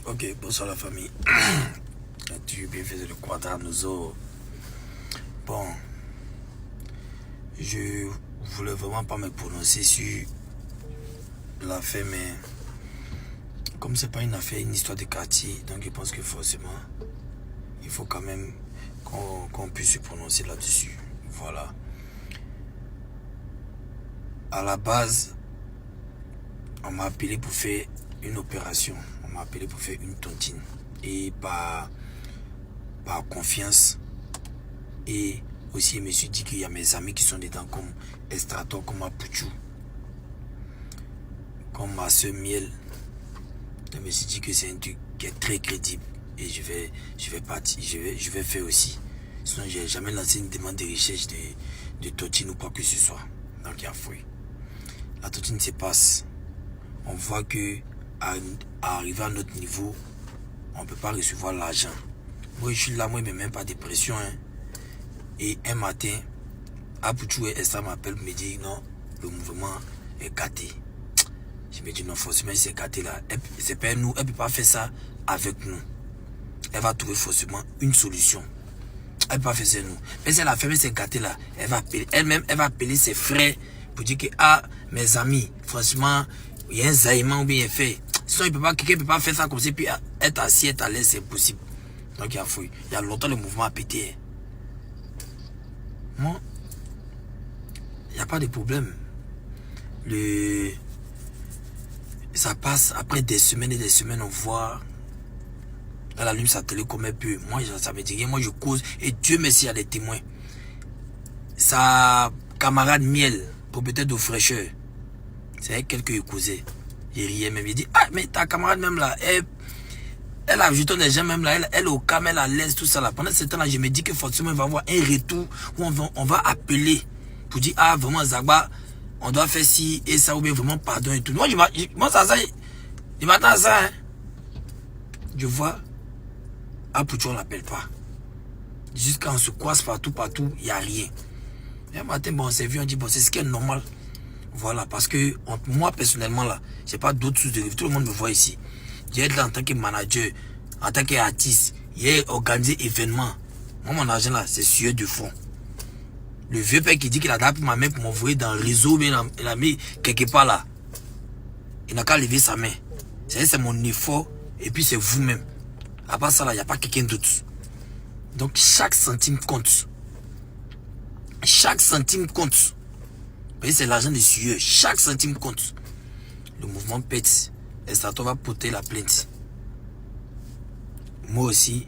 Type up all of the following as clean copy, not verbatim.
Ok, bonsoir la famille. Tu bien fait de croire nous autres. Bon, je voulais vraiment pas me prononcer sur l'affaire, mais comme c'est pas une histoire de quartier, donc je pense que forcément, il faut quand même qu'on puisse se prononcer là-dessus. Voilà. À la base, on m'a appelé pour faire une opération. On m'a appelé pour faire une tontine. Et par confiance. Et aussi, je me suis dit qu'il y a mes amis qui sont dedans, comme Estrator, comme Apuchou, comme ma soeur Miel. Je me suis dit que c'est un truc qui est très crédible. Et je vais partir, je vais faire aussi. Sinon, je n'ai jamais lancé une demande de recherche de tontine ou quoi que ce soit. Donc, il y a fouille. La tontine se passe. On voit que à arriver à notre niveau, on ne peut pas recevoir l'argent. Moi, je suis là, moi, je ne mets même pas de pression. Hein. Et un matin, Apuchou et Esther m'appellent pour me dire non, le mouvement est gâté. Je me dis non, forcément, c'est gâté là. C'est pas nous, elle ne peut pas faire ça avec nous. Elle va trouver forcément une solution. Elle ne peut pas faire ça nous. Mais si elle a fermé ces gâtés là, elle va appeler, elle-même, elle va appeler ses frères pour dire que, ah, mes amis, franchement, il y a un zaïman ou bien il fait. Sinon, quelqu'un ne peut pas faire ça comme ça, puis être assis, être à l'aise, c'est impossible. Donc, il y a fouille. Il y a longtemps, le mouvement a pété. Moi, il n'y a pas de problème. Ça passe, après des semaines et des semaines, on voit. Elle allume sa télé comme elle peut. Moi, ça me dit rien. Moi, je cause. Et Dieu merci, il y a des témoins. Sa camarade Miel, propriétaire de fraîcheur, c'est avec elle que je causais. Il riait même. Il dit, ah, mais ta camarade même là, elle a jeté des gens même là, elle est au calme, elle a l'aise, tout ça là. Pendant ce temps là, je me dis que forcément, il va y avoir un retour où on va appeler pour dire, ah, vraiment, Zagba, on doit faire ci et ça, ou bien vraiment pardon et tout. Moi, je m'attends à ça. Hein. Je vois, Apuchou, on ne l'appelle pas. Jusqu'à on se croise partout, il n'y a rien. Et un matin, bon, on s'est vu, on dit, bon, c'est ce qui est normal. Voilà, parce que moi, personnellement, là, je n'ai pas d'autres sources de revenus. Tout le monde me voit ici. J'ai là en tant que manager, en tant qu'artiste, j'ai organisé événements. Moi, mon argent là, c'est sueur de fond. Le vieux père qui dit qu'il a tapé ma main pour m'envoyer dans le réseau, mais il a mis quelque part là. Il n'a qu'à lever sa main. C'est mon effort, et puis c'est vous-même. À part ça là, il n'y a pas quelqu'un d'autre. Donc chaque centime compte. Chaque centime compte. Vous voyez, c'est l'argent de sueur. Chaque centime compte. Le mouvement pète. Estrator va porter la plainte. Moi aussi,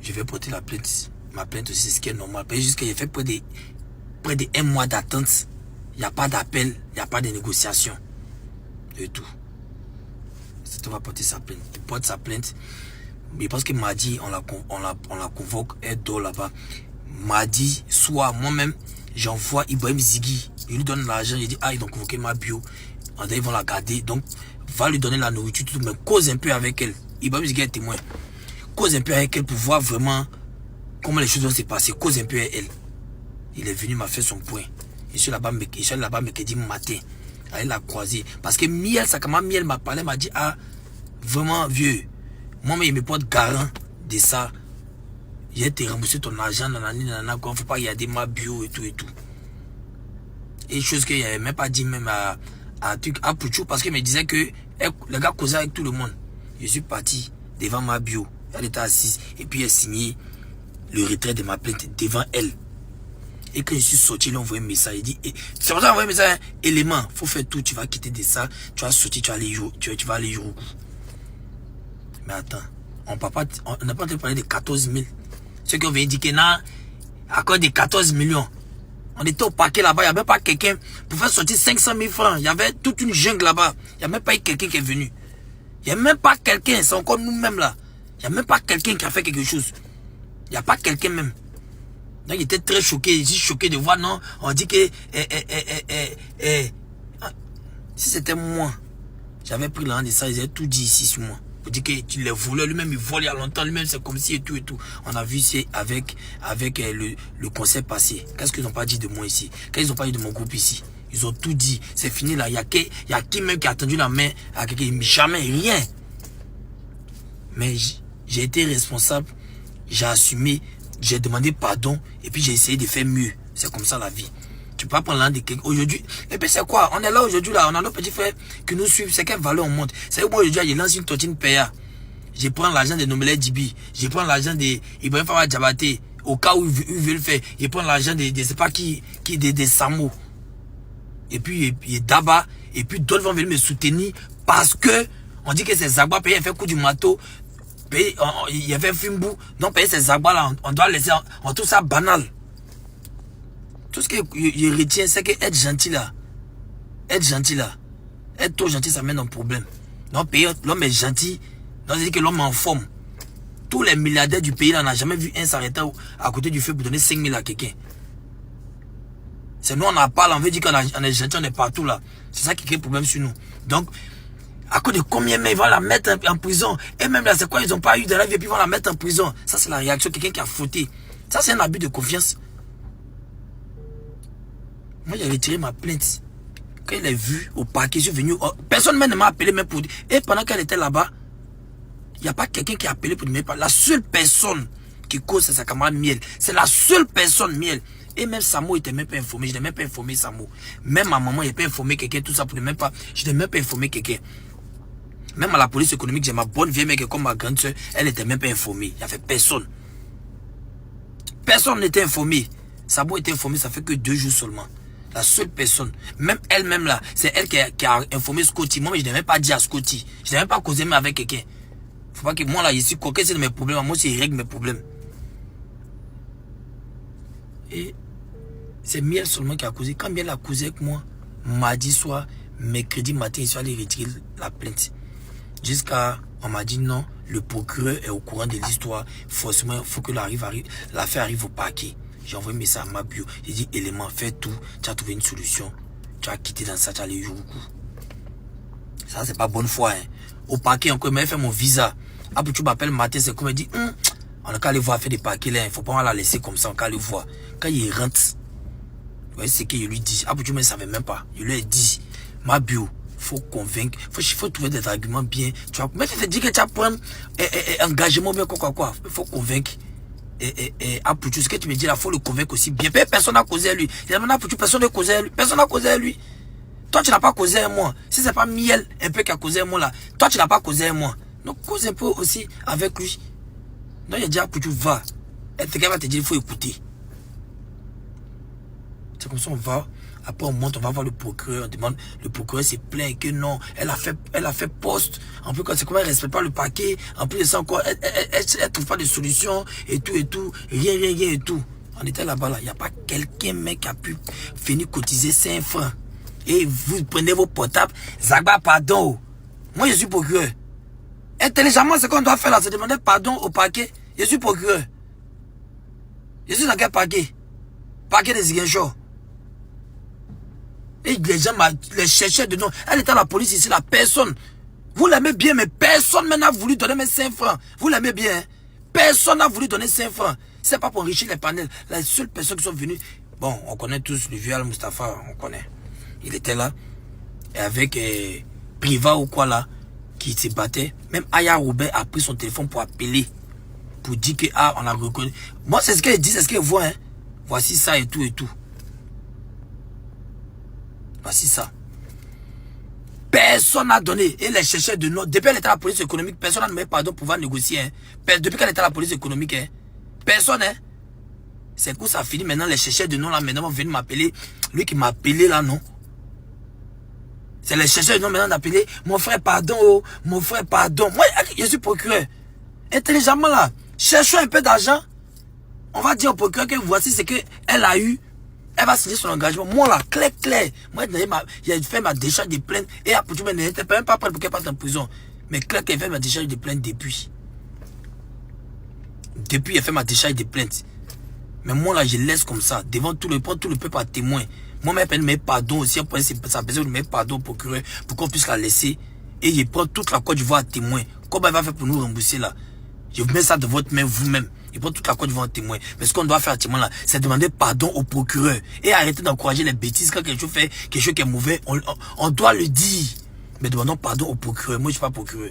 je vais porter la plainte. Ma plainte aussi, c'est ce qui est normal. Jusqu'à j'ai fait près de 1 mois d'attente. Il n'y a pas d'appel, il n'y a pas de négociation. Et tout. Estrator va porter sa plainte. Il porte sa plainte. Mais parce que mardi, on la convoque, elle dort là-bas. Mardi, soir, moi-même, j'envoie Ibrahim Ziggy. Il lui donne l'argent, il dit, ah, ils ont convoqué ma bio. Ils vont la garder. Donc, va lui donner la nourriture, tout, mais cause un peu avec elle. Ibrahim Ziggy est témoin. Cause un peu avec elle pour voir vraiment comment les choses vont se passer. Cause un peu avec elle. Il est venu, m'a fait son point. Je suis là-bas mercredi matin. Elle l'a croisé. Parce que Miel, sa camarade Miel m'a parlé, m'a dit, ah, vraiment vieux. Moi, il me porte garant de ça. J'ai été remboursé ton argent, nanana, il ne faut pas garder ma bio et tout et tout. Et chose qu'il n'avait même pas dit même à Apuchou, parce qu'il me disait que le gars causait avec tout le monde. Je suis parti devant ma bio. Elle était assise et puis elle a signé le retrait de ma plainte devant elle. Et quand je suis sorti, il a envoyé un message. Il dit, c'est pour ça qu'il a envoyé un message, élément, il faut faire tout, tu vas quitter de ça, tu vas sortir, tu vas aller Yorougou. Mais attends, on n'a pas parlé de 14 000. Ceux qui ont indiqué, non, à cause de 14 millions. On était au parquet là-bas, il n'y avait même pas quelqu'un pour faire sortir 500 000 francs. Il y avait toute une jungle là-bas. Il n'y a même pas eu quelqu'un qui est venu. Il n'y a même pas quelqu'un, c'est encore nous-mêmes là. Il n'y a même pas quelqu'un qui a fait quelque chose. Il n'y a pas quelqu'un même. Donc il était très choqué. Je suis choqué de voir, non, on dit que... si c'était moi, j'avais pris l'argent de ça, ils avaient tout dit ici sur moi. Pour dire que tu les volais, lui-même il vole il y a longtemps, lui-même c'est comme si et tout et tout. On a vu c'est avec le conseil passé. Qu'est-ce qu'ils n'ont pas dit de moi ici? Qu'est-ce qu'ils n'ont pas dit de mon groupe ici? Ils ont tout dit. C'est fini là. Il y a qui même qui a tendu la main à quelqu'un? Jamais, rien. Mais j'ai été responsable, j'ai assumé, j'ai demandé pardon et puis j'ai essayé de faire mieux. C'est comme ça la vie. Tu peux pas prendre l'un de quelqu'un aujourd'hui. Et puis c'est quoi? On est là aujourd'hui, là, on a nos petits frères qui nous suivent. C'est quelle valeur on monte? C'est que moi aujourd'hui, je lance une tontine PA. Je prends l'argent de Nomelé Djibi. Je prends l'argent de Ibrahim Fawa Diabaté. Au cas où ils veulent faire. Je prends l'argent de c'est pas qui des Samo. Et puis Daba. Et puis d'autres vont venir me soutenir parce que on dit que c'est Zagba paye, il fait coup du marteau. Il y avait Fimbu. Donc payer ces Zagba là, on doit laisser. On trouve ça banal. Tout ce que je retiens, c'est que être gentil là. Être gentil là. Être trop gentil, ça mène un problème. Donc payer, l'homme est gentil. Donc c'est-à-dire que l'homme est en forme. Tous les milliardaires du pays là n'ont jamais vu un s'arrêter à côté du feu pour donner 5 000 à quelqu'un. C'est nous on en parle, on veut dire qu'on est gentil, on est partout là. C'est ça qui crée problème sur nous. Donc, à cause de combien mais ils vont la mettre en prison. Et même là, c'est quoi, ils n'ont pas eu de la vie et puis ils vont la mettre en prison. Ça, c'est la réaction de quelqu'un qui a fauté. Ça, c'est un abus de confiance. Moi, j'ai retiré ma plainte. Quand il est vu au parquet, je suis venu. Personne même ne m'a appelé même pour dire. Et pendant qu'elle était là-bas, il n'y a pas quelqu'un qui a appelé pour dire. La seule personne qui cause, c'est sa camarade Miel. C'est la seule personne Miel. Et même Samo n'était même pas informé. Je n'ai même pas informé Samo. Même ma maman, il n'a pas informé quelqu'un. Tout ça pour ne même pas. Je n'ai même pas informé quelqu'un. Même à la police économique, j'ai ma bonne vieille mec comme ma grande soeur. Elle n'était même pas informée. Il n'y avait personne. Personne n'était informé. Samo était informé, ça fait que 2 jours seulement. La seule personne. Même elle-même là. C'est elle qui a informé Scotty. Moi, je n'ai même pas dit à Scotty. Je n'ai même pas causé même avec quelqu'un. Faut pas que moi là, ici, coquin, c'est de mes problèmes. Moi, c'est règle mes problèmes. Et c'est Miel seulement qui a causé. Quand Miel a causé avec moi, mardi soir, mercredi matin, il suis allé retirer la plainte. Jusqu'à, on m'a dit non, le procureur est au courant de l'histoire. Forcément, il faut que l'affaire arrive au parquet. J'ai envoyé un message à ma bio. J'ai dit, élément, fais tout. Tu as trouvé une solution. Tu as quitté dans ça, tu as allé Youroukou. Ça, c'est pas bonne foi. Hein. Au parquet, encore, il m'a fait mon visa. Après, tu m'appelles matin, c'est comme il dit, on a qu'à aller voir faire des paquets là. Il ne faut pas la laisser comme ça, on a qu'à aller voir. Quand il rentre, vous voyez ce que je lui dis. Après, tu ne savais même pas. Je lui ai dit, ma bio. Faut convaincre, faut trouver des arguments bien. Tu vois, mais tu te dis que tu as pris un engagement bien quoi. Il faut convaincre. Après tout ce que tu me dis là, il faut le convaincre aussi bien. Personne n'a causé à lui. Personne n'a causé à lui. Personne n'a causé à lui. Toi, tu n'as pas causé à moi. Si c'est pas Miel un peu qui a causé à moi là, toi, tu n'as pas causé à moi. Donc, cause un peu aussi avec lui. Donc, il dit, après tu vas. Elle va te dire, il faut écouter. C'est comme ça, on va. Après, on monte, on va voir le procureur. On demande, le procureur s'est plaint que non, elle a fait poste. En plus, c'est comment elle ne respecte pas le paquet. En plus de ça, encore, elle trouve pas de solution et tout. Rien et tout. On était là-bas, là. Il n'y a pas quelqu'un, mec, qui a pu venir cotiser 5 francs. Et vous prenez vos portables. Zagba, pardon. Moi, je suis procureur. Intelligemment, ce qu'on doit faire là, c'est demander pardon au paquet. Je suis procureur. Je suis dans quel paquet? Paquet des Ziguinchor. Et les gens les cherchaient de nom. Elle était à la police ici, la personne. Vous l'aimez bien, mais personne n'a voulu donner mes 5 francs. Vous l'aimez bien. Hein? Personne n'a voulu donner 5 francs. C'est pas pour enrichir les panels. Les seules personnes qui sont venues. Bon, on connaît tous le vieux Al-Mustafa, on connaît. Il était là. Et avec Priva ou quoi là, qui se battait. Même Aya Robert a pris son téléphone pour appeler. Pour dire que, on a reconnu. Moi, c'est ce qu'elle dit, c'est ce qu'elle voit. Hein. Voici ça et tout. Voici ça. Personne n'a donné. Et les chercheurs de nom. Depuis qu'elle était à la police économique, personne n'a demandé pardon pour pouvoir négocier. Hein. Depuis qu'elle était à la police économique, hein. Personne. Hein. C'est que ça finit maintenant. Les chercheurs de nom là, maintenant, vont venir m'appeler. Lui qui m'a appelé là, non. C'est les chercheurs de nom maintenant d'appeler. Mon frère, pardon. Oh, mon frère, pardon. Moi, je suis procureur. Intelligemment là. Cherchons un peu d'argent. On va dire au procureur que voici ce qu'elle a eu. Elle va signer son engagement. Moi là, clair. Moi, j'ai fait ma décharge de plainte. Et après, tu n'étais même pas prêt pour qu'elle parte en prison. Mais clair qu'elle fait ma décharge de plainte depuis. Depuis, elle fait ma décharge de plainte. Mais moi là, je laisse comme ça. Devant tout le peuple à témoin. Moi-même, elle met pardon aussi. Ça a besoin de mettre pardon au procureur pour qu'on puisse la laisser. Et je prends toute la Côte d'Ivoire à témoin. Comment elle va faire pour nous rembourser là? Je vous mets ça de votre main vous-même. Il prend toute la Côte d'Ivoire en témoin. Mais ce qu'on doit faire à témoin là, c'est demander pardon au procureur. Et arrêter d'encourager les bêtises. Quand quelque chose fait, quelque chose qui est mauvais, on doit le dire. Mais demandons pardon au procureur. Moi, je ne suis pas procureur.